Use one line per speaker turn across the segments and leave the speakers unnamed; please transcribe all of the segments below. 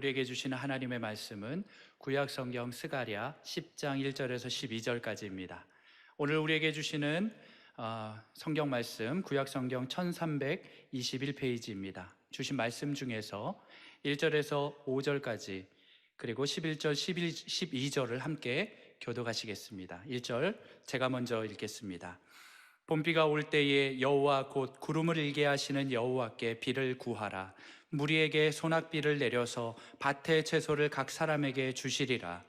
우리에게 주시는 하나님의 말씀은 구약성경 스가랴 10장 1절에서 12절까지입니다. 오늘 우리에게 주시는 성경 말씀 구약성경 1321페이지입니다. 주신 말씀 중에서 1절에서 5절까지 그리고 11절, 12절을 함께 교독하시겠습니다. 1절 제가 먼저 읽겠습니다. 봄비가 올 때에 여호와 곧 구름을 일게 하시는 여호와께 비를 구하라. 무리에게 소낙비를 내려서 밭의 채소를 각 사람에게 주시리라.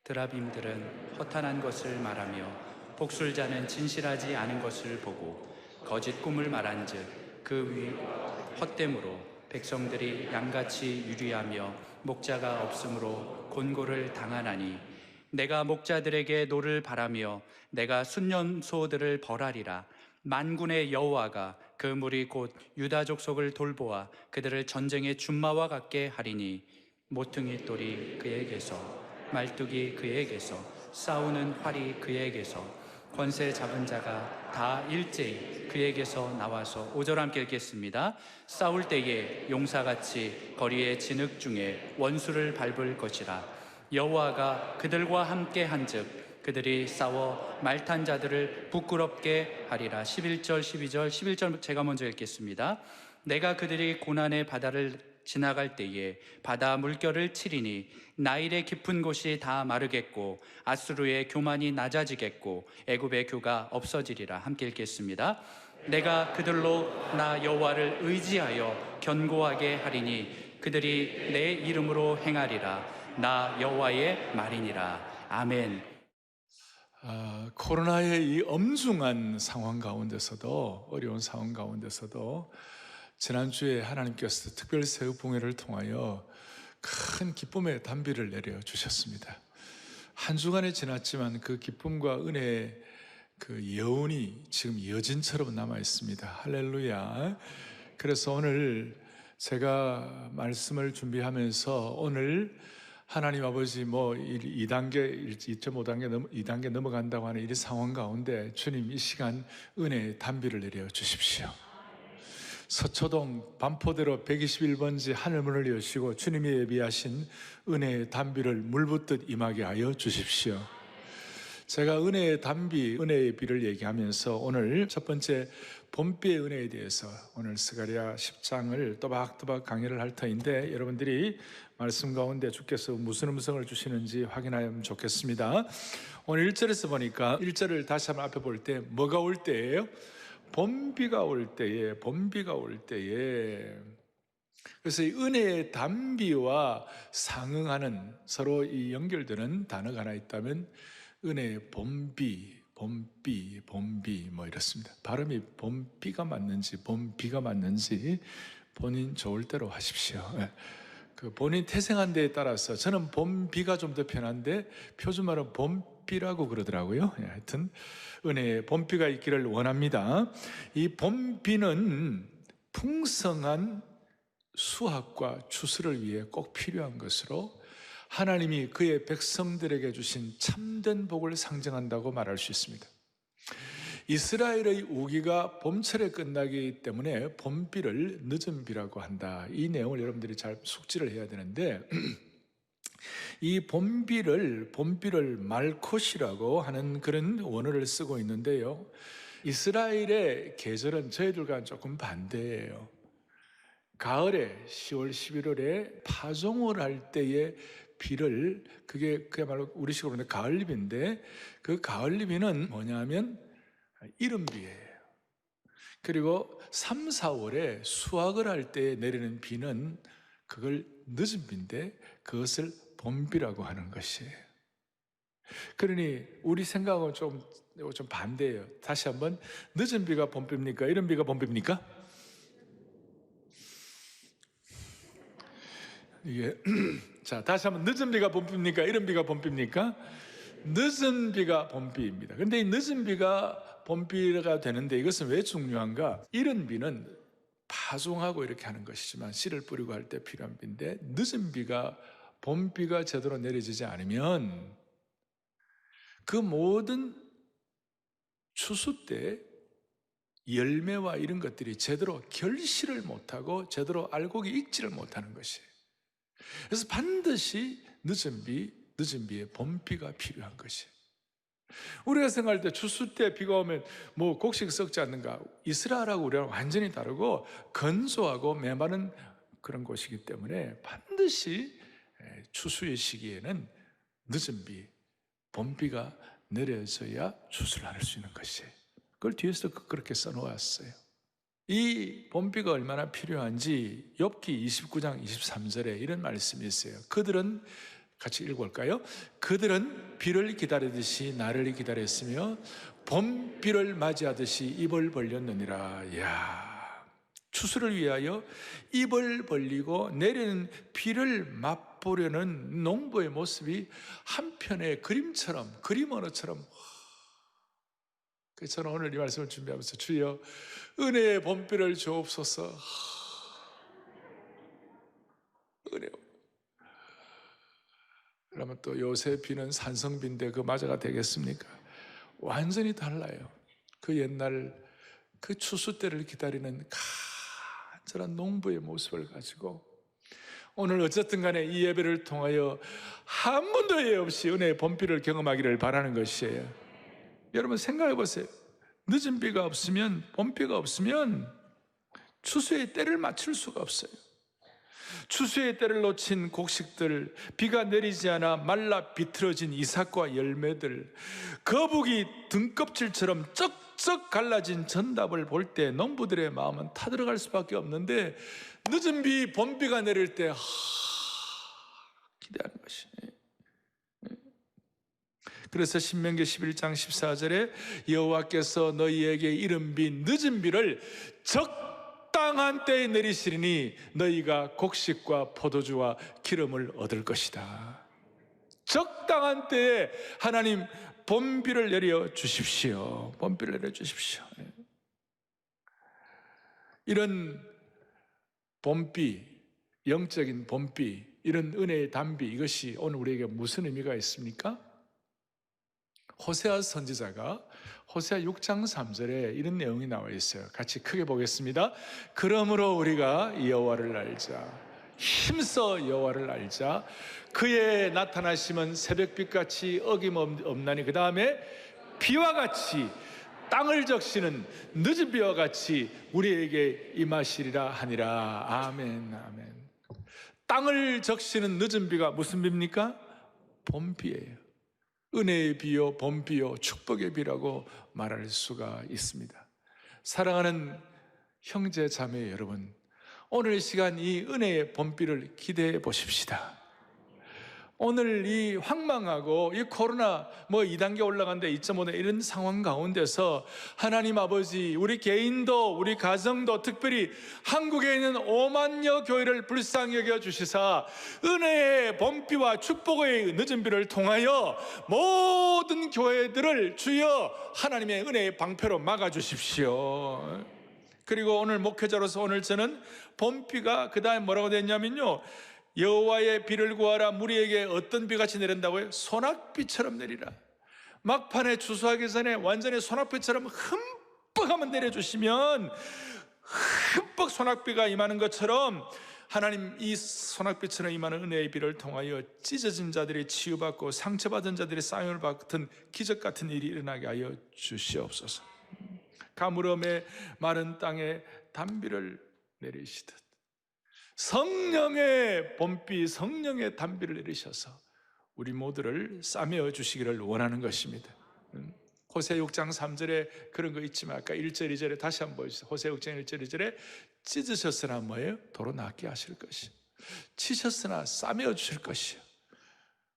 드라빔들은 허탄한 것을 말하며 복술자는 진실하지 않은 것을 보고 거짓 꿈을 말한즉 그 위 헛됨으로 백성들이 양같이 유리하며 목자가 없으므로 곤고를 당하나니 내가 목자들에게 노를 바라며 내가 순념소들을 벌하리라. 만군의 여호와가 그 무리 곧 유다 족속을 돌보아 그들을 전쟁의 준마와 같게 하리니 모퉁이 돌이 그에게서 말뚝이 그에게서 싸우는 활이 그에게서 권세 잡은 자가 다 일제히 그에게서 나와서 5절 함께 읽겠습니다. 싸울 때에 용사같이 거리의 진흙 중에 원수를 밟을 것이라. 여호와가 그들과 함께 한즉 그들이 싸워 말탄 자들을 부끄럽게 하리라. 11절 11절 제가 먼저 읽겠습니다. 내가 그들이 고난의 바다를 지나갈 때에 바다 물결을 치리니 나일의 깊은 곳이 다 마르겠고 아수르의 교만이 낮아지겠고 애굽의 교가 없어지리라. 함께 읽겠습니다. 내가 그들로 나 여호와를 의지하여 견고하게 하리니 그들이 내 이름으로 행하리라. 나 여호와의 말이니라. 아멘.
코로나의 이 엄중한 상황 가운데서도, 어려운 상황 가운데서도 지난주에 하나님께서 특별 새우봉회를 통하여 큰 기쁨의 단비를 내려주셨습니다. 한 주간이 지났지만 그 기쁨과 은혜의 그 여운이 지금 여진처럼 남아있습니다. 할렐루야. 그래서 오늘 제가 말씀을 준비하면서 오늘 하나님 아버지 2단계, 1.5단계, 2단계 넘어간다고 하는 이 상황 가운데 주님 이 시간 은혜의 단비를 내려주십시오. 서초동 반포대로 121번지 하늘문을 여시고 주님이 예비하신 은혜의 단비를 물붓듯 임하게 하여 주십시오. 제가 은혜의 단비, 은혜의 비를 얘기하면서 오늘 첫 번째 봄비의 은혜에 대해서 오늘 스가랴 10장을 또박또박 강의를 할 터인데 여러분들이 말씀 가운데 주께서 무슨 음성을 주시는지 확인하면 좋겠습니다. 오늘 1절에서 보니까 1절을 다시 한번 앞에 볼 때 뭐가 올 때예요? 봄비가 올 때에, 봄비가 올 때에. 그래서 이 은혜의 단비와 상응하는 서로 이 연결되는 단어가 하나 있다면 은혜의 봄비, 봄비, 봄비 이렇습니다. 발음이 봄비가 맞는지 봄비가 맞는지 본인 좋을 대로 하십시오. 그 본인 태생한 데에 따라서 저는 봄비가 좀 더 편한데 표준말은 봄비라고 그러더라고요. 하여튼 은혜의 봄비가 있기를 원합니다. 이 봄비는 풍성한 수확과 추수를 위해 꼭 필요한 것으로 하나님이 그의 백성들에게 주신 참된 복을 상징한다고 말할 수 있습니다. 이스라엘의 우기가 봄철에 끝나기 때문에 봄비를 늦은 비라고 한다. 이 내용을 여러분들이 잘 숙지를 해야 되는데 이 봄비를 말콧이라고 하는 그런 원어를 쓰고 있는데요. 이스라엘의 계절은 저희들과는 조금 반대예요. 가을에 10월, 11월에 파종을 할 때의 비를 그게 그야말로 우리식으로 보면 가을비인데 그 가을비는 뭐냐면 이른비예요. 그리고 3, 4월에 수확을 할 때 내리는 비는 그걸 늦은 비인데 그것을 봄비라고 하는 것이에요. 그러니 우리 생각은 좀 반대예요. 다시 한번 늦은 비가 봄비입니까? 이른 비가 봄비입니까? 이게 자, 다시 한번 늦은 비가 봄비입니까? 이른 비가 봄비입니까? 늦은 비가 봄비입니다. 그런데 이 늦은 비가 봄비가 되는데 이것은 왜 중요한가? 이른 비는 파종하고 이렇게 하는 것이지만 씨를 뿌리고 할 때 필요한 비인데 늦은 비가 봄비가 제대로 내려지지 않으면 그 모든 추수 때 열매와 이런 것들이 제대로 결실을 못하고 제대로 알곡이 익지를 못하는 것이에요. 그래서 반드시 늦은 비에 봄비가 필요한 것이에요. 우리가 생각할 때 추수 때 비가 오면 뭐 곡식 썩지 않는가? 이스라엘하고 우리랑 완전히 다르고 건조하고 메마른 그런 곳이기 때문에 반드시 추수의 시기에는 늦은 비, 봄비가 내려져야 추수를 할 수 있는 것이에요. 그걸 뒤에서 그렇게 써놓았어요. 이 봄비가 얼마나 필요한지 욥기 29장 23절에 이런 말씀이 있어요. 그들은, 같이 읽어볼까요? 그들은 비를 기다리듯이 나를 기다렸으며 봄비를 맞이하듯이 입을 벌렸느니라. 이야, 추수를 위하여 입을 벌리고 내리는 비를 맛보려는 농부의 모습이 한편의 그림처럼, 그림 언어처럼. 그래서 저는 오늘 이 말씀을 준비하면서 주여 은혜의 봄비를 주옵소서. 은혜. 그러면 또 요새 비는 산성비인데 그 맞아가 되겠습니까? 완전히 달라요. 그 옛날 그 추수 때를 기다리는 간절한 농부의 모습을 가지고 오늘 어쨌든 간에 이 예배를 통하여 한 번도 예 없이 은혜의 봄비를 경험하기를 바라는 것이에요. 여러분 생각해 보세요. 늦은 비가 없으면, 봄비가 없으면 추수의 때를 맞출 수가 없어요. 추수의 때를 놓친 곡식들, 비가 내리지 않아 말라 비틀어진 이삭과 열매들, 거북이 등껍질처럼 쩍쩍 갈라진 전답을 볼 때 농부들의 마음은 타들어갈 수밖에 없는데 늦은 비, 봄비가 내릴 때 기대하는 것이. 그래서 신명기 11장 14절에 여호와께서 너희에게 이른 비, 늦은 비를 적당한 때에 내리시리니 너희가 곡식과 포도주와 기름을 얻을 것이다. 적당한 때에 하나님 봄비를 내려 주십시오. 봄비를 내려 주십시오. 이런 봄비, 영적인 봄비, 이런 은혜의 단비, 이것이 오늘 우리에게 무슨 의미가 있습니까? 호세아 선지자가 호세아 6장 3절에 이런 내용이 나와 있어요. 같이 크게 보겠습니다. 그러므로 우리가 여호와를 알자, 힘써 여호와를 알자. 그의 나타나심은 새벽빛같이 어김없나니 그 다음에 비와 같이 땅을 적시는 늦은 비와 같이 우리에게 임하시리라 하니라. 아멘, 아멘. 땅을 적시는 늦은 비가 무슨 비입니까? 봄비예요. 은혜의 비요, 봄비요, 축복의 비라고 말할 수가 있습니다. 사랑하는 형제 자매 여러분, 오늘 이 시간 이 은혜의 봄비를 기대해 보십시다. 오늘 이 황망하고 이 코로나 2단계 올라간데 2.5대 이런 상황 가운데서 하나님 아버지, 우리 개인도 우리 가정도 특별히 한국에 있는 5만여 교회를 불쌍히 여겨 주시사 은혜의 봄비와 축복의 늦은 비를 통하여 모든 교회들을 주여 하나님의 은혜의 방패로 막아 주십시오. 그리고 오늘 목회자로서 오늘 저는 봄비가 그 다음에 뭐라고 됐냐면요, 여호와의 비를 구하라. 무리에게 어떤 비같이 내린다고요? 소낙비처럼 내리라. 막판에 추수하기 전에 완전히 소낙비처럼 흠뻑 하면 내려주시면 흠뻑 소낙비가 임하는 것처럼 하나님 이 소낙비처럼 임하는 은혜의 비를 통하여 찢어진 자들이 치유받고 상처받은 자들이 사용을 받은 기적 같은 일이 일어나게 하여 주시옵소서. 가물음에 마른 땅에 단비를 내리시듯 성령의 봄비, 성령의 단비를 내리셔서 우리 모두를 싸매어 주시기를 원하는 것입니다. 호세아 6장 3절에 그런 거 있지만 아까 1절 2절에 다시 한번 보여주세요. 호세아 6장 1절 2절에 찢으셨으나 뭐예요? 도로 낫게 하실 것이요, 치셨으나 싸매어 주실 것이요,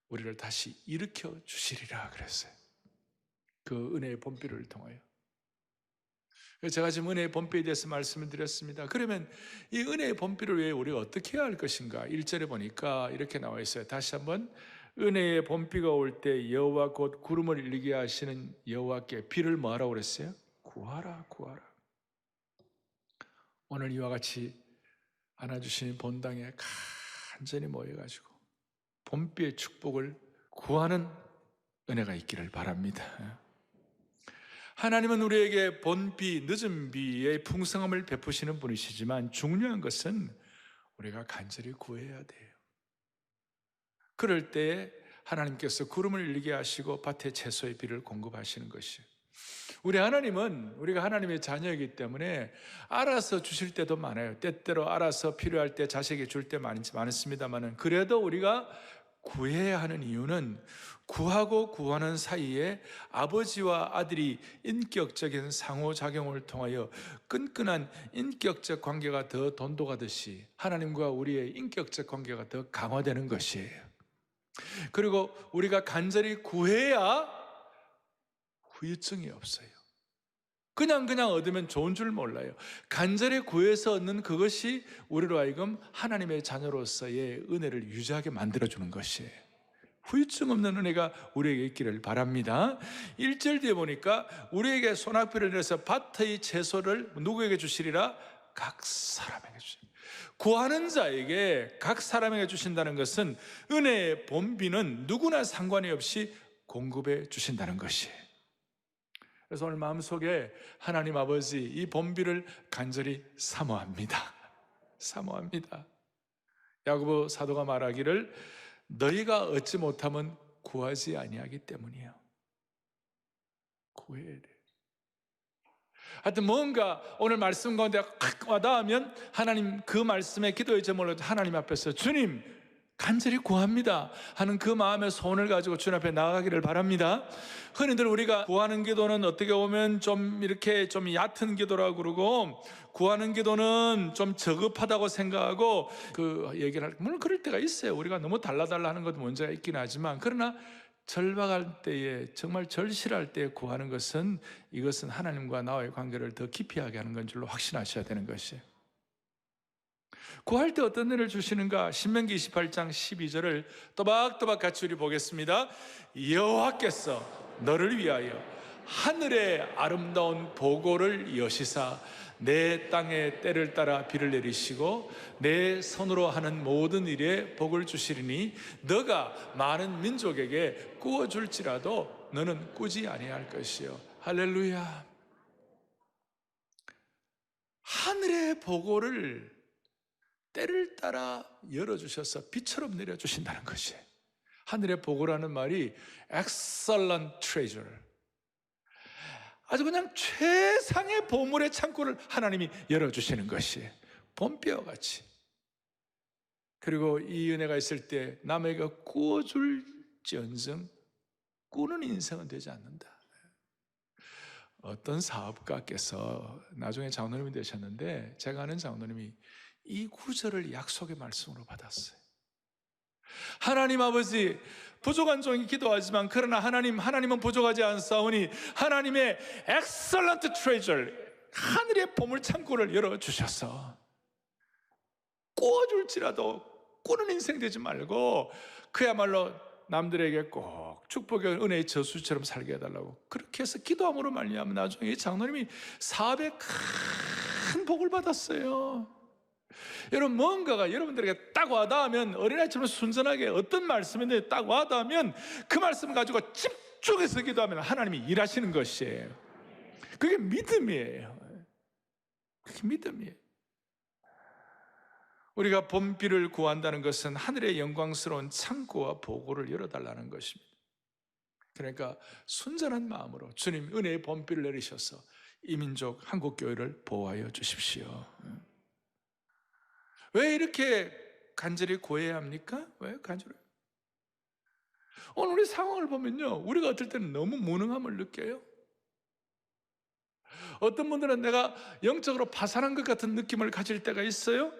우리를 다시 일으켜 주시리라 그랬어요. 그 은혜의 봄비를 통하여. 제가 지금 은혜의 봄비에 대해서 말씀을 드렸습니다. 그러면 이 은혜의 봄비를 위해 우리가 어떻게 해야 할 것인가? 1절에 보니까 이렇게 나와 있어요. 다시 한번, 은혜의 봄비가 올 때 여호와 곧 구름을 일게 하시는 여호와께 비를 뭐하라고 그랬어요? 구하라, 구하라. 오늘 이와 같이 안아주신 본당에 간절히 모여가지고 봄비의 축복을 구하는 은혜가 있기를 바랍니다. 하나님은 우리에게 봄비, 늦은 비의 풍성함을 베푸시는 분이시지만 중요한 것은 우리가 간절히 구해야 돼요. 그럴 때에 하나님께서 구름을 일게 하시고 밭에 채소의 비를 공급하시는 것이에요. 우리 하나님은 우리가 하나님의 자녀이기 때문에 알아서 주실 때도 많아요. 때때로 알아서 필요할 때 자식이 줄 때 많습니다만은, 그래도 우리가 구해야 하는 이유는 구하고 구하는 사이에 아버지와 아들이 인격적인 상호작용을 통하여 끈끈한 인격적 관계가 더 돈독하듯이 하나님과 우리의 인격적 관계가 더 강화되는 것이에요. 그리고 우리가 간절히 구해야 후유증이 없어요. 그냥 얻으면 좋은 줄 몰라요. 간절히 구해서 얻는 그것이 우리로 하여금 하나님의 자녀로서의 은혜를 유지하게 만들어주는 것이에요. 후유증 없는 은혜가 우리에게 있기를 바랍니다. 1절 뒤에 보니까 우리에게 소낙비를 내려서 밭의 채소를 누구에게 주시리라? 각 사람에게 주시리라. 구하는 자에게 각 사람에게 주신다는 것은 은혜의 본비는 누구나 상관이 없이 공급해 주신다는 것이에요. 그래서 오늘 마음속에 하나님 아버지 이 본비를 간절히 사모합니다. 사모합니다. 야고보 사도가 말하기를 너희가 얻지 못하면 구하지 아니하기 때문이에요. 구해야 돼. 하여튼 뭔가 오늘 말씀 가운데 확 와닿으면 하나님 그 말씀에 기도의 제목을 하나님 앞에서 주님 간절히 구합니다 하는 그 마음의 소원을 가지고 주님 앞에 나아가기를 바랍니다. 흔히들 우리가 구하는 기도는 어떻게 보면 좀 이렇게 좀 얕은 기도라고 그러고, 구하는 기도는 좀 저급하다고 생각하고 그 얘기를 할, 물론 그럴 때가 있어요. 우리가 너무 달라달라 하는 것도 문제가 있긴 하지만, 그러나 절박할 때에, 정말 절실할 때에 구하는 것은, 이것은 하나님과 나와의 관계를 더 깊이 하게 하는 건 줄로 확신하셔야 되는 것이에요. 구할 때 어떤 은혜를 주시는가? 신명기 28장 12절을 또박또박 같이 우리 보겠습니다. 여호와께서 너를 위하여 하늘의 아름다운 보고를 여시사 내 땅에 때를 따라 비를 내리시고 내 손으로 하는 모든 일에 복을 주시리니 너가 많은 민족에게 꾸어줄지라도 너는 꾸지 아니할 것이요. 할렐루야. 하늘의 보고를 때를 따라 열어주셔서 비처럼 내려주신다는 것이, 하늘의 보고라는 말이 excellent treasure, 아주 그냥 최상의 보물의 창고를 하나님이 열어주시는 것이 봄비와 같이. 그리고 이 은혜가 있을 때 남에게 꾸어줄지언정 꾸는 인생은 되지 않는다. 어떤 사업가께서 나중에 장로님이 되셨는데, 제가 아는 장로님이 이 구절을 약속의 말씀으로 받았어요. 하나님 아버지, 부족한 종이 기도하지만 그러나 하나님은 부족하지 않사오니 하나님의 excellent treasure, 하늘의 보물 창고를 열어주셔서 꾸어줄지라도 꾸는 인생 되지 말고 그야말로 남들에게 꼭 축복의 은혜의 저수처럼 살게 해달라고 그렇게 해서 기도함으로 말미암아 나중에 이 장로님이 사업에 큰 복을 받았어요. 여러분, 뭔가가 여러분들에게 딱 와닿으면, 어린아이처럼 순전하게 어떤 말씀인데 딱 와닿으면 그 말씀을 가지고 집중해서 기도하면 하나님이 일하시는 것이에요. 그게 믿음이에요. 그게 믿음이에요. 우리가 봄비를 구한다는 것은 하늘의 영광스러운 창고와 보고를 열어달라는 것입니다. 그러니까 순전한 마음으로 주님 은혜의 봄비를 내리셔서 이 민족 한국교회를 보호하여 주십시오. 왜 이렇게 간절히 구해야 합니까? 왜 간절히? 오늘 우리 상황을 보면요, 우리가 어떨 때는 너무 무능함을 느껴요. 어떤 분들은 내가 영적으로 파산한 것 같은 느낌을 가질 때가 있어요.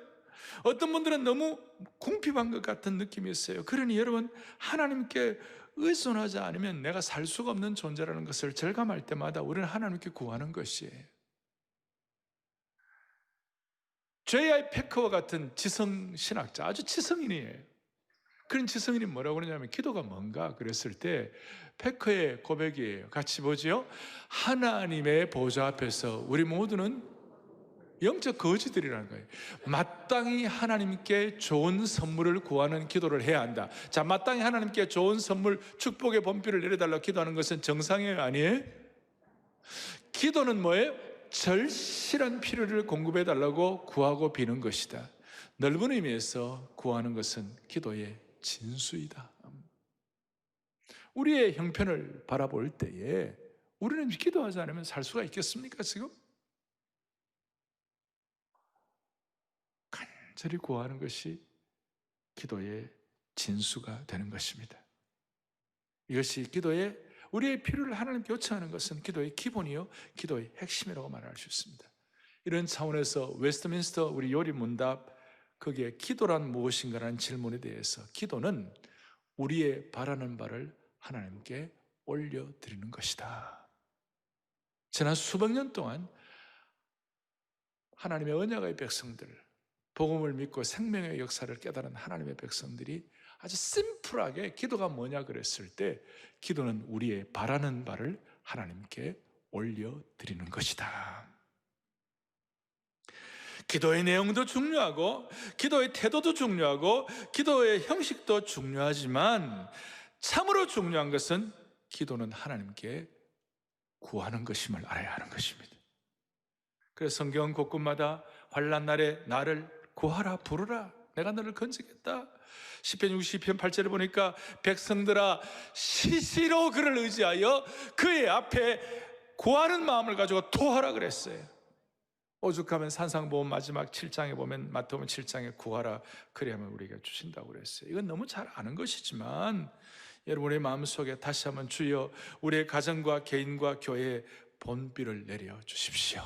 어떤 분들은 너무 궁핍한 것 같은 느낌이 있어요. 그러니 여러분, 하나님께 의존하지 않으면 내가 살 수가 없는 존재라는 것을 절감할 때마다 우리는 하나님께 구하는 것이에요. J.I. 패커와 같은 지성신학자, 아주 지성인이에요. 그런 지성인이 뭐라고 그러냐면, 기도가 뭔가 그랬을 때 패커의 고백이에요. 같이 보지요. 하나님의 보좌 앞에서 우리 모두는 영적 거지들이라는 거예요. 마땅히 하나님께 좋은 선물을 구하는 기도를 해야 한다. 자, 마땅히 하나님께 좋은 선물, 축복의 봄비를 내려달라고 기도하는 것은 정상이에요, 아니에요? 기도는 뭐예요? 절실한 필요를 공급해 달라고 구하고 비는 것이다. 넓은 의미에서 구하는 것은 기도의 진수이다. 우리의 형편을 바라볼 때에 우리는 기도하지 않으면 살 수가 있겠습니까, 지금? 간절히 구하는 것이 기도의 진수가 되는 것입니다. 이것이 기도의 우리의 필요를 하나님께 요청하는 것은 기도의 기본이요, 기도의 핵심이라고 말할 수 있습니다. 이런 차원에서 웨스트민스터 우리 요리 문답 거기에 기도란 무엇인가라는 질문에 대해서 기도는 우리의 바라는 바를 하나님께 올려드리는 것이다. 지난 수백 년 동안 하나님의 언약의 백성들, 복음을 믿고 생명의 역사를 깨달은 하나님의 백성들이 아주 심플하게 기도가 뭐냐 그랬을 때 기도는 우리의 바라는 바를 하나님께 올려드리는 것이다. 기도의 내용도 중요하고 기도의 태도도 중요하고 기도의 형식도 중요하지만 참으로 중요한 것은 기도는 하나님께 구하는 것임을 알아야 하는 것입니다. 그래서 성경 곳곳마다 환난 날에 나를 구하라 부르라 내가 너를 건지겠다. 시편 62편 8절에 보니까 백성들아 시시로 그를 의지하여 그의 앞에 구하는 마음을 가지고 토하라 그랬어요. 오죽하면 산상보험 마지막 7장에 보면 마태복음 7장에 구하라 그래야만 우리에게 주신다고 그랬어요. 이건 너무 잘 아는 것이지만 여러분의 마음속에 다시 한번 주여 우리의 가정과 개인과 교회에 본비를 내려 주십시오.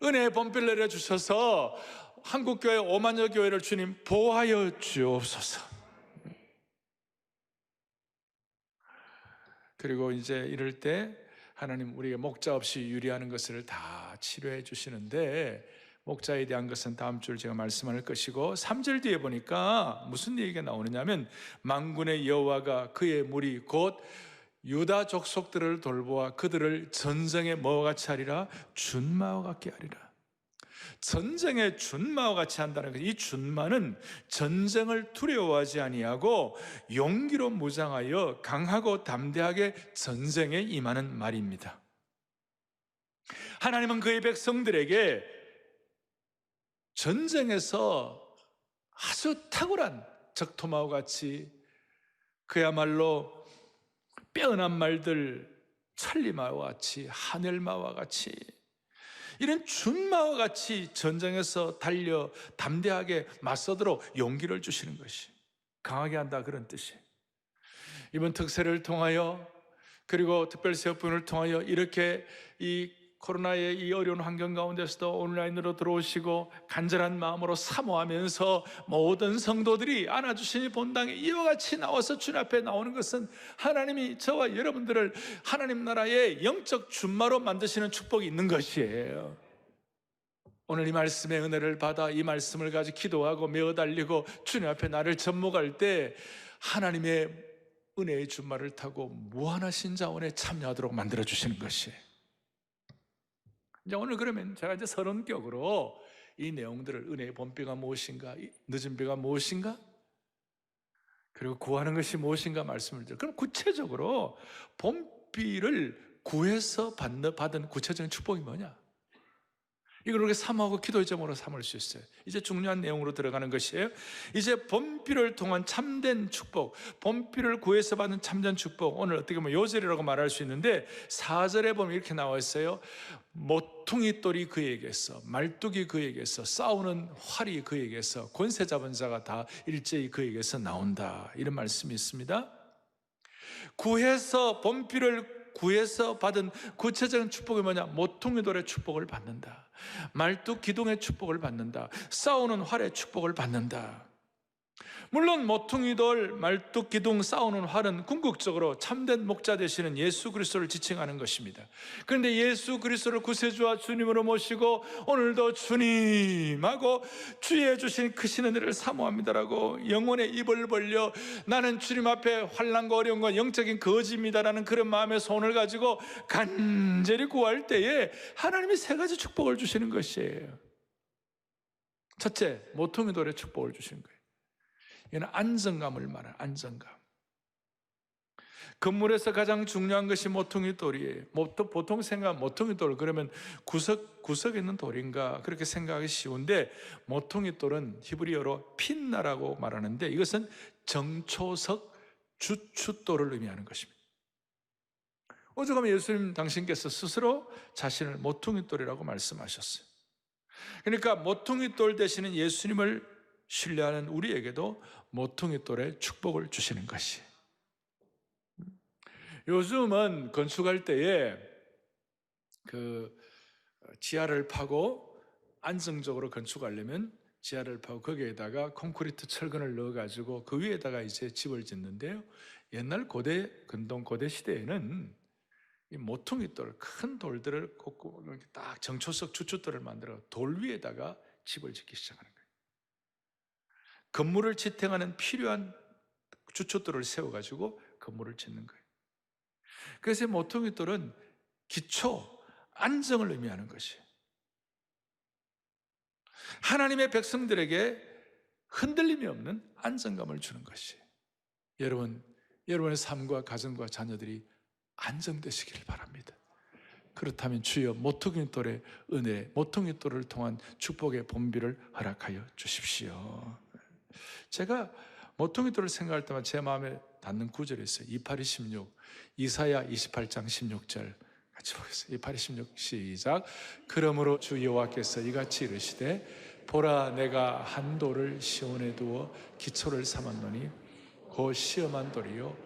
은혜의 본비를 내려 주셔서 한국교회 5만여 교회를 주님 보호하여 주옵소서. 그리고 이제 이럴 때 하나님 우리에게 목자 없이 유리하는 것을 다 치료해 주시는데 목자에 대한 것은 다음 주 제가 말씀할 것이고 3절 뒤에 보니까 무슨 얘기가 나오느냐면 만군의 여호와가 그의 무리 곧 유다 족속들을 돌보아 그들을 전쟁의 뭐와 같이 하리라? 준마와 같게 하리라. 전쟁의 준마와 같이 한다는 것, 이 준마는 전쟁을 두려워하지 아니하고 용기로 무장하여 강하고 담대하게 전쟁에 임하는 말입니다. 하나님은 그의 백성들에게 전쟁에서 아주 탁월한 적토마와 같이 그야말로 빼어난 말들 천리마와 같이 하늘마와 같이 이런 준마와 같이 전쟁에서 달려 담대하게 맞서도록 용기를 주시는 것이 강하게 한다 그런 뜻이에요. 이번 특세를 통하여 그리고 특별사역분을 통하여 이렇게 이 코로나의 이 어려운 환경 가운데서도 온라인으로 들어오시고 간절한 마음으로 사모하면서 모든 성도들이 안아주시니 본당에 이와 같이 나와서 주님 앞에 나오는 것은 하나님이 저와 여러분들을 하나님 나라의 영적 준마로 만드시는 축복이 있는 것이에요. 오늘 이 말씀의 은혜를 받아 이 말씀을 가지고 기도하고 메어 달리고 주님 앞에 나를 접목할 때 하나님의 은혜의 준마를 타고 무한하신 자원에 참여하도록 만들어 주시는 것이에요. 이제 오늘 그러면 제가 이제 서론격으로 이 내용들을 은혜의 본비가 무엇인가, 늦은 비가 무엇인가, 그리고 구하는 것이 무엇인가 말씀을 드려요. 그럼 구체적으로 본비를 구해서 받은 구체적인 축복이 뭐냐? 이걸 우리가 사모하고 기도의 점으로 삼을 수 있어요. 이제 중요한 내용으로 들어가는 것이에요. 이제 본비를 통한 참된 축복, 본비를 구해서 받는 참된 축복, 오늘 어떻게 보면 요절이라고 말할 수 있는데 4절에 보면 이렇게 나와 있어요. 모퉁이 돌이 그에게서, 말뚝이 그에게서, 싸우는 활이 그에게서, 권세 잡은 자가 다 일제히 그에게서 나온다, 이런 말씀이 있습니다. 구해서 본비를 구해서 받은 구체적인 축복이 뭐냐? 모퉁이 돌의 축복을 받는다. 말뚝 기둥의 축복을 받는다. 싸우는 활의 축복을 받는다. 물론 모퉁이돌, 말뚝 기둥, 싸우는 활은 궁극적으로 참된 목자 되시는 예수 그리스도를 지칭하는 것입니다. 그런데 예수 그리스도를 구세주와 주님으로 모시고 오늘도 주님하고 주의 주신 크신 은혜를 사모합니다라고 영혼의 입을 벌려 나는 주님 앞에 환난과 어려운 건 영적인 거지입니다라는 그런 마음의 손을 가지고 간절히 구할 때에 하나님이 세 가지 축복을 주시는 것이에요. 첫째, 모퉁이돌의 축복을 주시는 거예요. 이는 안정감을 말하는 안정감. 건물에서 가장 중요한 것이 모퉁이 돌이에요. 보통 생각 모퉁이 돌 그러면 구석에 있는 돌인가 그렇게 생각하기 쉬운데 모퉁이 돌은 히브리어로 핀나라고 말하는데 이것은 정초석 주춧돌을 의미하는 것입니다. 오죽하면 예수님 당신께서 스스로 자신을 모퉁이돌이라고 말씀하셨어요. 그러니까 모퉁이돌 되시는 예수님을 신뢰하는 우리에게도 모퉁이돌의 축복을 주시는 것이. 요즘은 건축할 때에 지하를 파고 안정적으로 건축하려면 지하를 파고 거기에다가 콘크리트 철근을 넣어가지고 그 위에다가 이제 집을 짓는데요. 옛날 고대 시대에는 이 모퉁이돌, 큰 돌들을 꽂고 이렇게 딱 정초석 주춧돌을 만들어 돌 위에다가 집을 짓기 시작하는 거예요. 건물을 지탱하는 필요한 주춧돌을 세워가지고 건물을 짓는 거예요. 그래서 이 모퉁이돌은 기초, 안정을 의미하는 것이에요. 하나님의 백성들에게 흔들림이 없는 안정감을 주는 것이에요. 여러분의 삶과 가정과 자녀들이 안정되시기를 바랍니다. 그렇다면 주여 모퉁이돌의 은혜, 모퉁이돌을 통한 축복의 본비를 허락하여 주십시오. 제가 모퉁이돌을 생각할 때마다 제 마음에 닿는 구절이 있어요. 28-26 이사야 28장 16절 같이 보겠습니다. 28-26 시작. 그러므로 주 여호와께서 이같이 이르시되 보라 내가 한 돌을 시온에 두어 기초를 삼았노니 곧 시험한 돌이요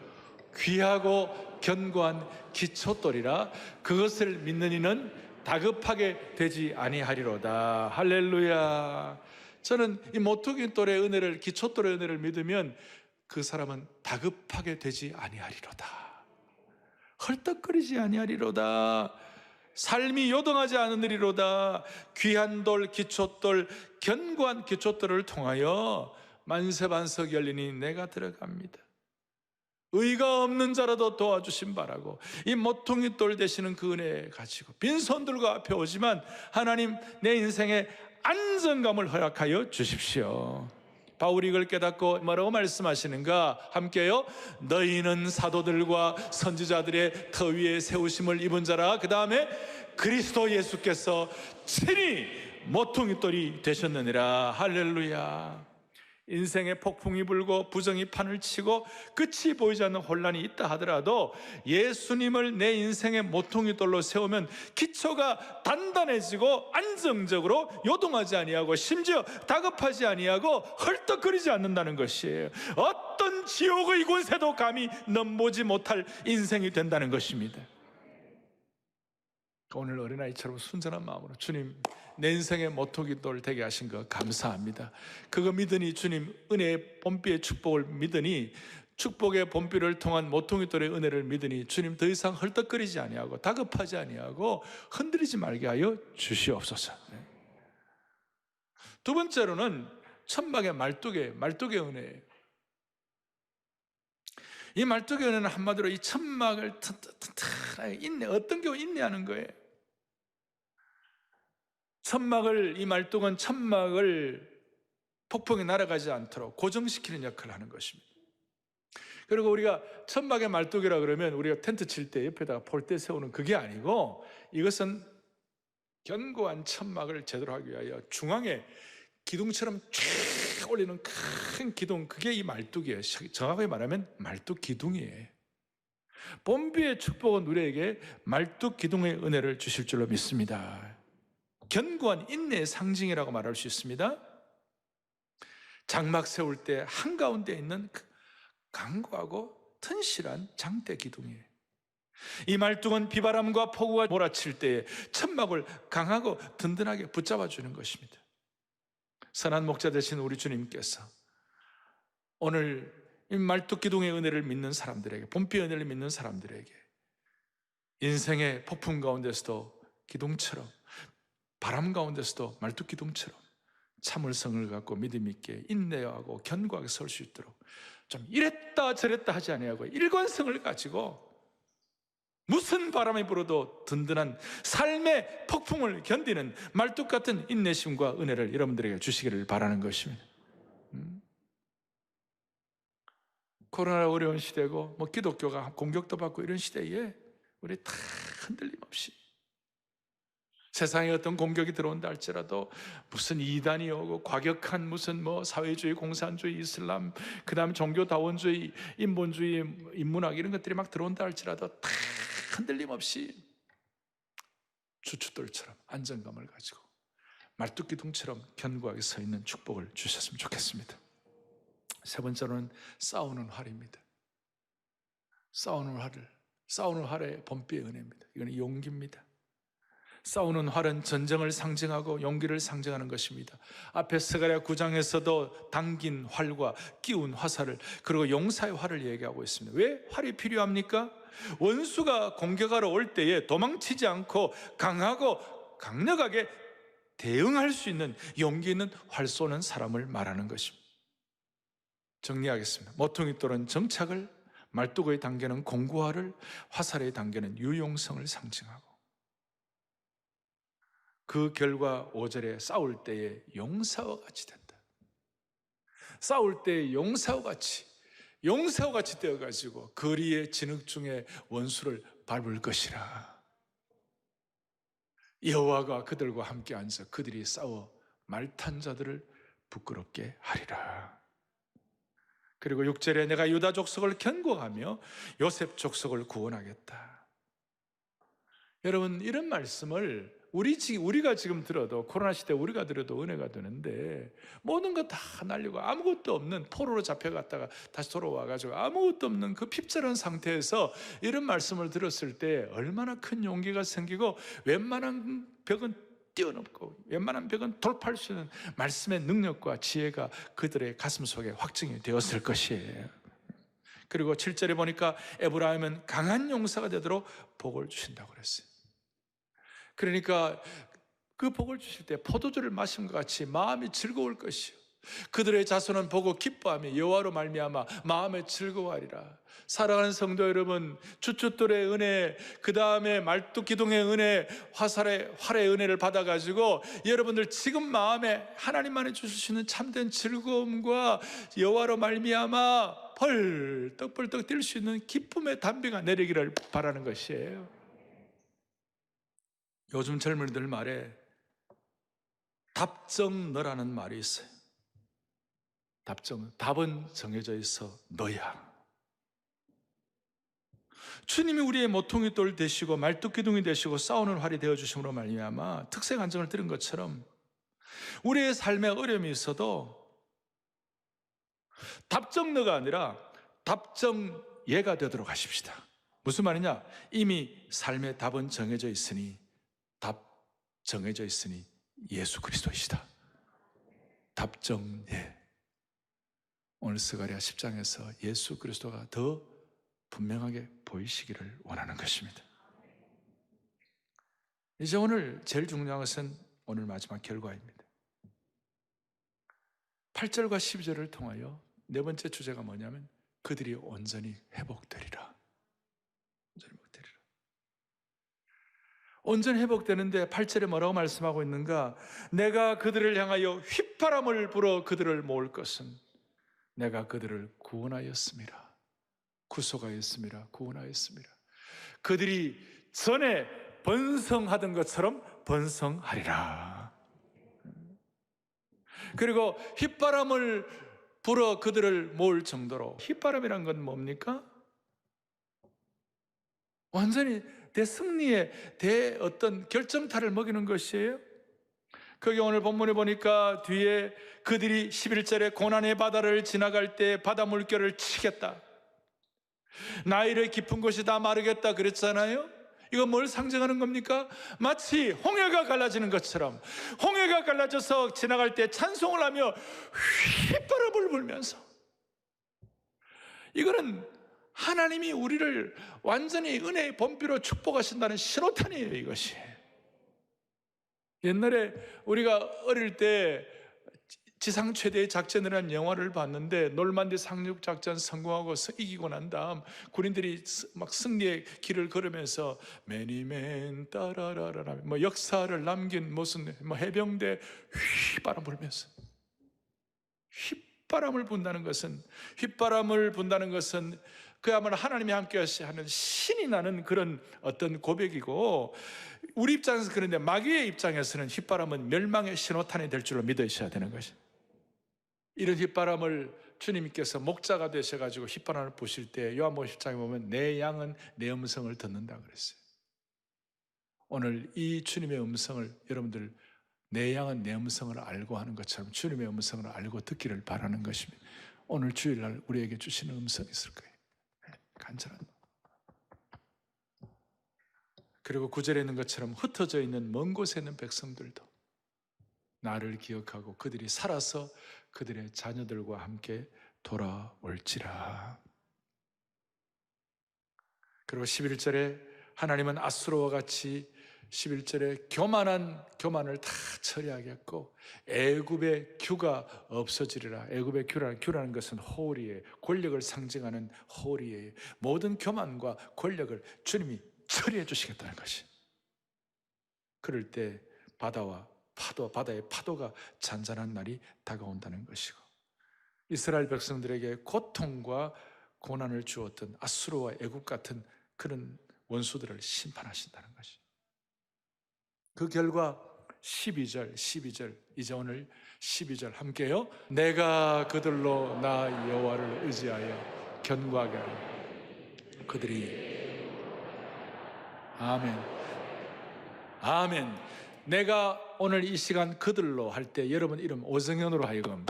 귀하고 견고한 기초돌이라 그것을 믿는 이는 다급하게 되지 아니하리로다. 할렐루야. 저는 이 모퉁이돌의 은혜를, 기초돌의 은혜를 믿으면 그 사람은 다급하게 되지 아니하리로다. 헐떡거리지 아니하리로다. 삶이 요동하지 않으리로다. 귀한 돌, 기초돌, 견고한 기초돌을 통하여 만세반석 열리니 내가 들어갑니다. 의가 없는 자라도 도와주심 바라고 이 모퉁이돌 되시는 그 은혜 가지고 빈손들과 앞에 오지만 하나님 내 인생에 안정감을 허락하여 주십시오. 바울이 이걸 깨닫고 뭐라고 말씀하시는가? 함께요. 너희는 사도들과 선지자들의 터 위에 세우심을 입은 자라. 그 다음에 그리스도 예수께서 친히 모퉁이돌이 되셨느니라. 할렐루야. 인생의 폭풍이 불고 부정이 판을 치고 끝이 보이지 않는 혼란이 있다 하더라도 예수님을 내 인생의 모퉁이돌로 세우면 기초가 단단해지고 안정적으로 요동하지 아니하고 심지어 다급하지 아니하고 헐떡거리지 않는다는 것이에요. 어떤 지옥의 권세도 감히 넘보지 못할 인생이 된다는 것입니다. 오늘 어린아이처럼 순전한 마음으로 주님 내 인생의 모퉁이돌 되게 하신 거 감사합니다. 그거 믿으니 주님 은혜의 본비의 축복을 믿으니 축복의 본비를 통한 모퉁이돌의 은혜를 믿으니 주님 더 이상 헐떡거리지 아니하고 다급하지 아니하고 흔들리지 말게 하여 주시옵소서. 두 번째로는 천막의 말뚝의 은혜예요. 이 말뚝의 은혜는 한마디로 이 천막을 튼튼하게 어떤 경우 인내하는 거예요. 이 말뚝은 천막을 폭풍이 날아가지 않도록 고정시키는 역할을 하는 것입니다. 그리고 우리가 천막의 말뚝이라 그러면 우리가 텐트 칠 때 옆에다가 폴대 세우는 그게 아니고 이것은 견고한 천막을 제대로 하기 위하여 중앙에 기둥처럼 쫙 올리는 큰 기둥, 그게 이 말뚝이에요. 정확하게 말하면 말뚝 기둥이에요. 본비의 축복은 우리에게 말뚝 기둥의 은혜를 주실 줄로 믿습니다. 견고한 인내의 상징이라고 말할 수 있습니다. 장막 세울 때 한가운데 있는 강고하고 튼실한 장대 기둥이에요. 이 말뚝은 비바람과 폭우가 몰아칠 때에 천막을 강하고 든든하게 붙잡아 주는 것입니다. 선한 목자 되신 우리 주님께서 오늘 이 말뚝 기둥의 은혜를 믿는 사람들에게, 본비의 은혜를 믿는 사람들에게 인생의 폭풍 가운데서도 기둥처럼, 바람 가운데서도 말뚝 기둥처럼 참을성을 갖고 믿음 있게 인내하고 견고하게 설 수 있도록 좀 이랬다 저랬다 하지 아니하고 일관성을 가지고 무슨 바람이 불어도 든든한 삶의 폭풍을 견디는 말뚝 같은 인내심과 은혜를 여러분들에게 주시기를 바라는 것입니다. 코로나 어려운 시대고 기독교가 공격도 받고 이런 시대에 우리 다 흔들림 없이 세상에 어떤 공격이 들어온다 할지라도 무슨 이단이 오고 과격한 무슨 사회주의, 공산주의, 이슬람, 그 다음에 종교다원주의, 인본주의, 인문학 이런 것들이 막 들어온다 할지라도 다 흔들림 없이 주춧돌처럼 안정감을 가지고 말뚝기둥처럼 견고하게 서 있는 축복을 주셨으면 좋겠습니다. 세 번째로는 싸우는 활입니다. 싸우는 활의 범비의 은혜입니다. 이건 용기입니다. 싸우는 활은 전쟁을 상징하고 용기를 상징하는 것입니다. 앞에 스가랴 9장에서도 당긴 활과 끼운 화살을, 그리고 용사의 활을 얘기하고 있습니다. 왜 활이 필요합니까? 원수가 공격하러 올 때에 도망치지 않고 강하고 강력하게 대응할 수 있는 용기 있는 활 쏘는 사람을 말하는 것입니다. 정리하겠습니다. 모퉁이돌은 정착을, 말뚝의 단계는 공구화를, 화살의 단계는 유용성을 상징하고, 그 결과 5절에 싸울 때에 용사와 같이 된다. 싸울 때에 용사와 같이 되어가지고 거리의 진흙 중에 원수를 밟을 것이라. 여호와가 그들과 함께 앉아 그들이 싸워 말탄 자들을 부끄럽게 하리라. 그리고 6절에 내가 유다 족속을 견고하며 요셉 족속을 구원하겠다. 여러분, 이런 말씀을 우리가 지금 들어도, 코로나 시대 우리가 들어도 은혜가 되는데, 모든 거 다 날리고 아무것도 없는, 포로로 잡혀갔다가 다시 돌아와가지고 아무것도 없는 그 핍절한 상태에서 이런 말씀을 들었을 때 얼마나 큰 용기가 생기고, 웬만한 벽은 뛰어넘고 웬만한 벽은 돌파할 수 있는 말씀의 능력과 지혜가 그들의 가슴 속에 확증이 되었을 것이에요. 그리고 7절에 보니까 에브라임은 강한 용사가 되도록 복을 주신다고 그랬어요. 그러니까 그 복을 주실 때 포도주를 마신 것 같이 마음이 즐거울 것이요, 그들의 자손은 보고 기뻐하며 여호와로 말미암아 마음에 즐거워하리라. 사랑하는 성도 여러분, 주춧돌의 은혜, 그 다음에 말뚝기둥의 은혜, 활의 은혜를 받아가지고 여러분들 지금 마음에 하나님만이 주실 수 있는 참된 즐거움과 여호와로 말미암아 벌떡벌떡 뛸 수 있는 기쁨의 담비가 내리기를 바라는 것이에요. 요즘 젊은이들 말에 답정너라는 말이 있어요. 답은 정해져 있어 너야. 주님이 우리의 모퉁이돌 되시고 말뚝기둥이 되시고 싸우는 활이 되어주심으로 말미암아 특색 안정을 들은 것처럼 우리의 삶에 어려움이 있어도 답정너가 아니라 답정예가 되도록 하십시다. 무슨 말이냐? 이미 삶의 답은 정해져 있으니, 정해져 있으니 예수 그리스도이시다. 답정예. 오늘 스가랴 10장에서 예수 그리스도가 더 분명하게 보이시기를 원하는 것입니다. 이제 오늘 제일 중요한 것은 오늘 마지막 결과입니다. 8절과 12절을 통하여 네 번째 주제가 뭐냐면 그들이 온전히 회복되리라. 온전히 회복되는데 8절에 뭐라고 말씀하고 있는가? 내가 그들을 향하여 휘바람을 불어 그들을 모을 것은 내가 그들을 구원하였습니다. 구속하였습니다. 구원하였습니다. 그들이 전에 번성하던 것처럼 번성하리라. 그리고 휘바람을 불어 그들을 모을 정도로, 휘바람이란 건 뭡니까? 완전히 대승리의 어떤 결정타를 먹이는 것이에요. 거기 오늘 본문에 보니까 뒤에 그들이 11절에 고난의 바다를 지나갈 때 바다 물결을 치겠다, 나일의 깊은 곳이 다 마르겠다 그랬잖아요. 이거 뭘 상징하는 겁니까? 마치 홍해가 갈라지는 것처럼, 홍해가 갈라져서 지나갈 때 찬송을 하며 휘바람을 불면서, 이거는 하나님이 우리를 완전히 은혜의 범비로 축복하신다는 신호탄이에요. 이것이 옛날에 우리가 어릴 때 지상 최대의 작전이라는 영화를 봤는데, 놀만디 상륙 작전 성공하고 이기고 난 다음 군인들이 막 승리의 길을 걸으면서 매니맨 따라라라 역사를 남긴 무슨 해병대 휘바람 불면서, 휘바람을 분다는 것은 그야말로 하나님이 함께 하는 신이 나는 그런 어떤 고백이고, 우리 입장에서 그런데 마귀의 입장에서는 휘바람은 멸망의 신호탄이 될 줄로 믿으셔야 되는 것이. 이런 휘바람을 주님께서 목자가 되셔가지고 휘바람을 보실 때 요한복음 10장에 보면 내 양은 내 음성을 듣는다 그랬어요. 오늘 이 주님의 음성을 여러분들, 내 양은 내 음성을 알고 하는 것처럼 주님의 음성을 알고 듣기를 바라는 것입니다. 오늘 주일날 우리에게 주시는 음성이 있을 거예요. 간절한. 그리고 구절에 있는 것처럼 흩어져 있는 먼 곳에 있는 백성들도 나를 기억하고 그들이 살아서 그들의 자녀들과 함께 돌아올지라. 그리고 11절에 하나님은 아수르와 같이 11절에 교만을 다 처리하겠고 애굽의 규가 없어지리라. 애굽의 규라는 것은 호리예요. 권력을 상징하는 호리예요. 모든 교만과 권력을 주님이 처리해 주시겠다는 것이. 그럴 때 바다의 파도가 잔잔한 날이 다가온다는 것이고, 이스라엘 백성들에게 고통과 고난을 주었던 아수르와 애굽 같은 그런 원수들을 심판하신다는 것이. 그 결과 12절 이제 오늘 12절 함께요. 내가 그들로 나 여호와를 의지하여 견고하게 하라. 그들이 아멘. 내가 오늘 이 시간 그들로 할 때 여러분 이름 오성현으로 하여금,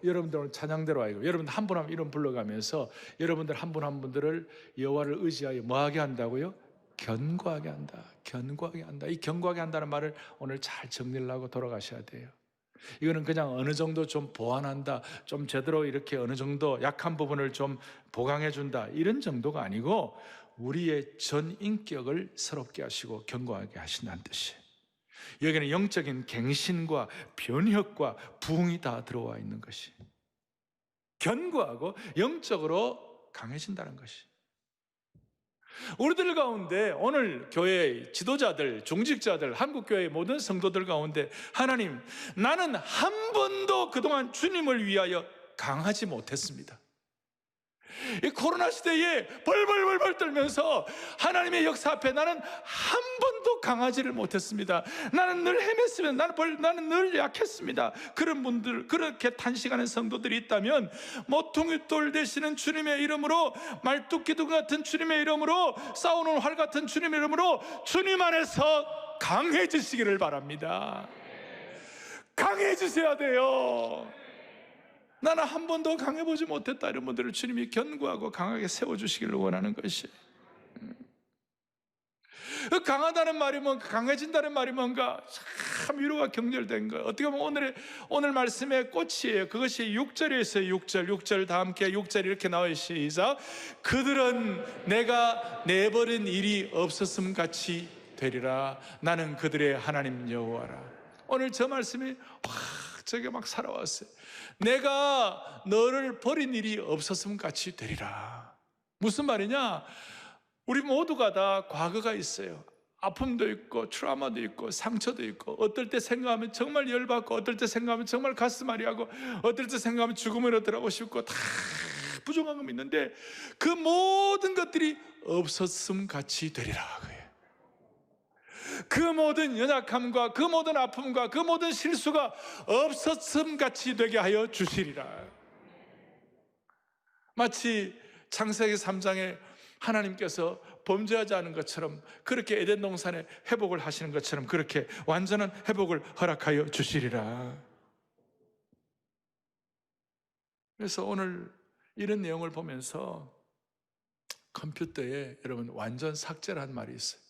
여러분들 오늘 찬양대로 하여금 여러분 한 분 한 분 이름 불러가면서 여러분들 한 분 한 분들을 여호와를 의지하여 뭐하게 한다고요? 견고하게 한다. 이 견고하게 한다는 말을 오늘 잘 정리를 하고 돌아가셔야 돼요. 이거는 그냥 어느 정도 좀 보완한다, 좀 제대로 이렇게 어느 정도 약한 부분을 좀 보강해 준다, 이런 정도가 아니고 우리의 전 인격을 새롭게 하시고 견고하게 하신다는 뜻이에요. 여기는 영적인 갱신과 변혁과 부흥이 다 들어와 있는 것이, 견고하고 영적으로 강해진다는 것이. 우리들 가운데 오늘 교회의 지도자들, 중직자들, 한국교회의 모든 성도들 가운데 하나님, 나는 한 번도 그동안 주님을 위하여 강하지 못했습니다. 이 코로나 시대에 벌벌 떨면서 하나님의 역사 앞에 나는 한 번도 강하지를 못했습니다. 나는 늘 헤맸으면 나는 늘 약했습니다. 그런 분들, 그렇게 탄식하는 성도들이 있다면 모퉁이돌 되시는 주님의 이름으로, 말뚝기둥 같은 주님의 이름으로, 싸우는 활 같은 주님의 이름으로 주님 안에서 강해지시기를 바랍니다. 강해지셔야 돼요. 나는 한 번도 강해보지 못했다, 이런 분들을 주님이 견고하고 강하게 세워주시기를 원하는 것이. 강하다는 말이 뭔가, 강해진다는 말이 뭔가 참 위로가 격렬된 거예요. 어떻게 보면 오늘 말씀의 꽃이에요. 그것이 6절에 있어요. 6절 다 함께 6절 이렇게 나와요. 시작. 그들은 내가 내버린 일이 없었음 같이 되리라. 나는 그들의 하나님 여호와라. 오늘 저 말씀이 저게 막 살아왔어요. 내가 너를 버린 일이 없었음 같이 되리라. 무슨 말이냐? 우리 모두가 다 과거가 있어요. 아픔도 있고 트라우마도 있고 상처도 있고, 어떨 때 생각하면 정말 열받고, 어떨 때 생각하면 정말 가슴 아리하고, 어떨 때 생각하면 죽음으로 들어가고 싶고, 다 부족한 건 있는데 그 모든 것들이 없었음 같이 되리라. 그 모든 연약함과 그 모든 아픔과 그 모든 실수가 없었음 같이 되게 하여 주시리라. 마치 창세기 3장에 하나님께서 범죄하지 않은 것처럼, 그렇게 에덴 동산에 회복을 하시는 것처럼 그렇게 완전한 회복을 허락하여 주시리라. 그래서 오늘 이런 내용을 보면서 컴퓨터에 여러분 완전 삭제라는 말이 있어요.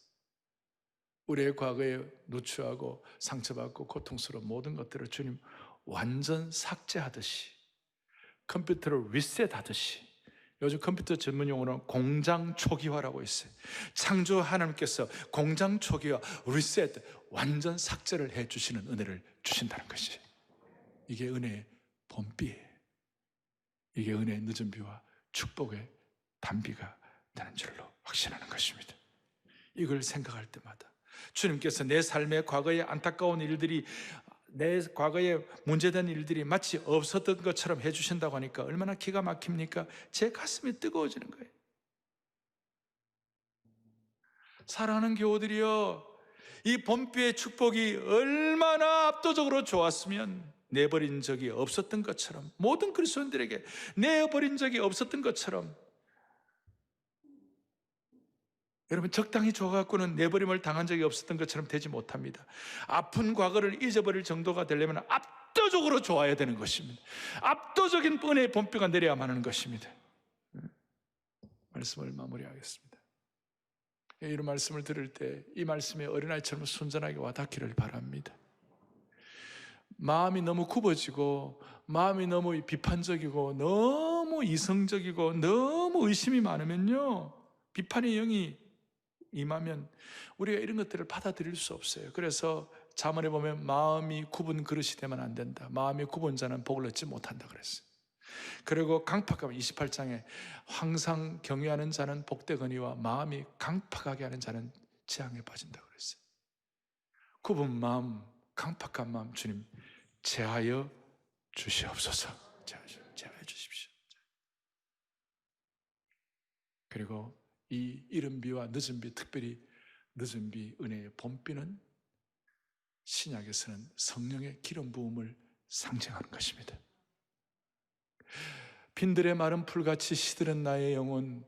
우리의 과거에 누추하고 상처받고 고통스러운 모든 것들을 주님 완전 삭제하듯이, 컴퓨터를 리셋하듯이, 요즘 컴퓨터 전문 용어는 공장 초기화라고 있어요. 창조 하나님께서 공장 초기화, 리셋, 완전 삭제를 해주시는 은혜를 주신다는 것이, 이게 은혜의 봄비예요. 이게 은혜의 늦은 비와 축복의 단비가 되는 줄로 확신하는 것입니다. 이걸 생각할 때마다 주님께서 내 삶의 과거의 안타까운 일들이, 내 과거에 문제된 일들이 마치 없었던 것처럼 해주신다고 하니까 얼마나 기가 막힙니까? 제 가슴이 뜨거워지는 거예요. 사랑하는 교우들이여, 이 봄비의 축복이 얼마나 압도적으로 좋았으면 내버린 적이 없었던 것처럼, 모든 그리스도인들에게 내버린 적이 없었던 것처럼, 여러분, 적당히 좋아갖고는 내버림을 당한 적이 없었던 것처럼 되지 못합니다. 아픈 과거를 잊어버릴 정도가 되려면 압도적으로 좋아야 되는 것입니다. 압도적인 은혜의 봄비가 내려야만 하는 것입니다. 말씀을 마무리하겠습니다. 이런 말씀을 들을 때 이 말씀이 어린아이처럼 순전하게 와닿기를 바랍니다. 마음이 너무 굽어지고, 마음이 너무 비판적이고, 너무 이성적이고, 너무 의심이 많으면요, 비판의 영이 임하면 우리가 이런 것들을 받아들일 수 없어요. 그래서 잠언에 보면 마음이 굽은 그릇이 되면 안 된다. 마음이 굽은 자는 복을 얻지 못한다 그랬어요. 그리고 강팍하면 28장에 항상 경외하는 자는 복되거니와 마음이 강팍하게 하는 자는 재앙에 빠진다 그랬어요. 굽은 마음, 강팍한 마음 주님 제하여 주시옵소서. 제하여 주십시오. 그리고 이 이른 비와 늦은 비, 특별히 늦은 비, 은혜의 봄비는 신약에서는 성령의 기름 부음을 상징하는 것입니다. 빈들의 마른 풀같이 시들은 나의 영혼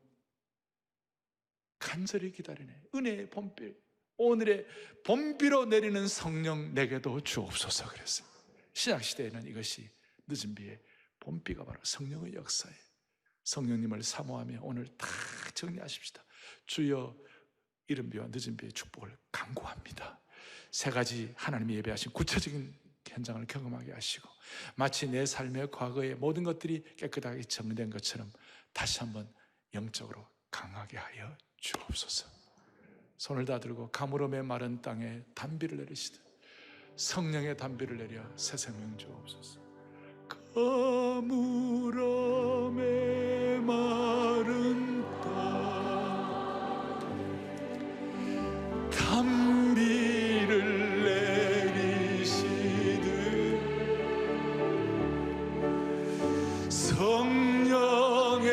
간절히 기다리네. 은혜의 봄비, 오늘의 봄비로 내리는 성령 내게도 주옵소서 그랬어요. 신약시대에는 이것이 늦은 비의 봄비가 바로 성령의 역사예요. 성령님을 사모하며 오늘 다 정리하십시다. 주여 이른 비와 늦은 비의 축복을 간구합니다. 세 가지 하나님이 예배하신 구체적인 현장을 경험하게 하시고, 마치 내 삶의 과거의 모든 것들이 깨끗하게 정리된 것처럼 다시 한번 영적으로 강하게 하여 주옵소서. 손을 다 들고 가물음의 마른 땅에 단비를 내리시듯 성령의 단비를 내려 새 생명 주옵소서. 가물음의 마른 땅 단비를 내리시듯 성령의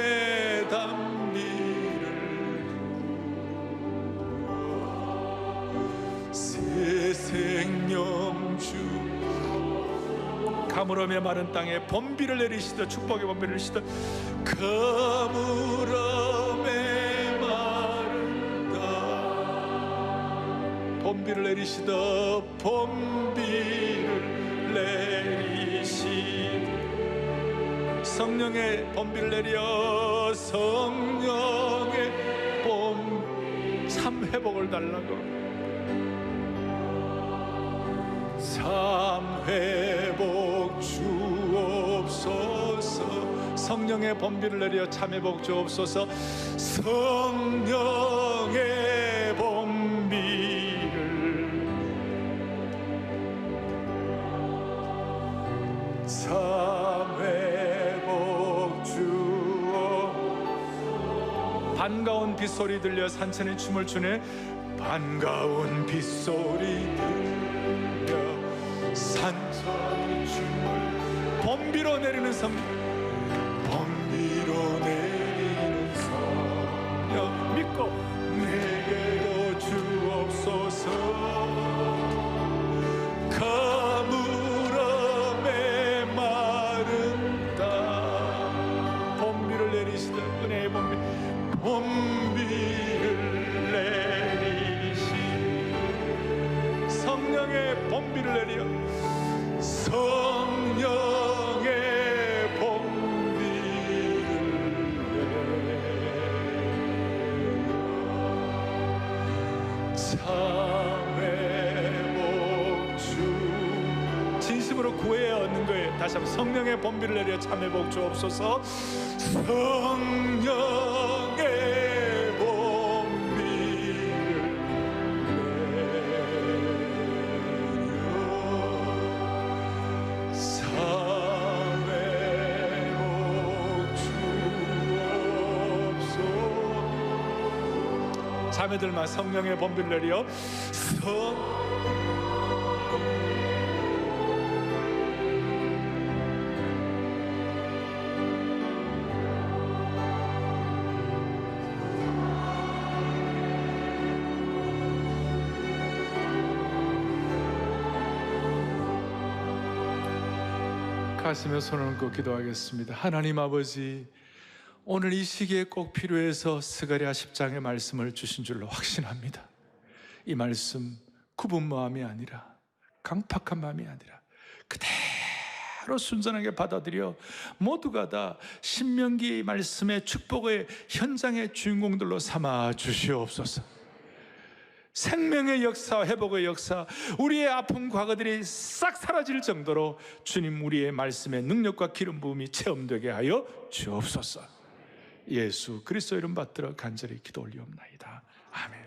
단비를 새 생명 주 가물음의 마른 땅에 봄비를 내리시듯 축복의 봄비를 내리시듯 가물음의 마른 땅 봄비를 내리시듯 봄비를 내리시듯 성령의 봄비를 내려 성령의 봄 참 회복을 달라고 참 회복 주옵소서. 성령의 봄비를 내려 참 회복 주옵소서. 성령의 봄비를 참 회복 주옵소서. 반가운 빗소리 들려 산천이 춤을 추네. 반가운 빗소리 들려 산천이 춤을 봄비로 내리는 성 봄비로 내리는 성령 믿고 내게도 주옵소서. 가물음의 마른 땅 봄비를 내리시듯 은혜의 봄비 봄비를 내리시 성령의 봄비를 내려 성령의 봄비를 내려 참 회복 주 진심으로 구해야 얻는 거예요. 다시 한번 성령의 봄비를 내려 참 회복 주옵소서. 성령의 봄비를 자매들만 성령의 봄비를 내려 가슴에 손을 얹고 기도하겠습니다. 하나님 아버지, 오늘 이 시기에 꼭 필요해서 스가랴 10장의 말씀을 주신 줄로 확신합니다. 이 말씀 굽은 마음이 아니라, 강팍한 마음이 아니라 그대로 순전하게 받아들여 모두가 다 신명기 말씀의 축복의 현장의 주인공들로 삼아 주시옵소서. 생명의 역사, 회복의 역사, 우리의 아픈 과거들이 싹 사라질 정도로 주님 우리의 말씀의 능력과 기름 부음이 체험되게 하여 주옵소서. 예수 그리스도 이름 받들어 간절히 기도 올리옵나이다. 아멘.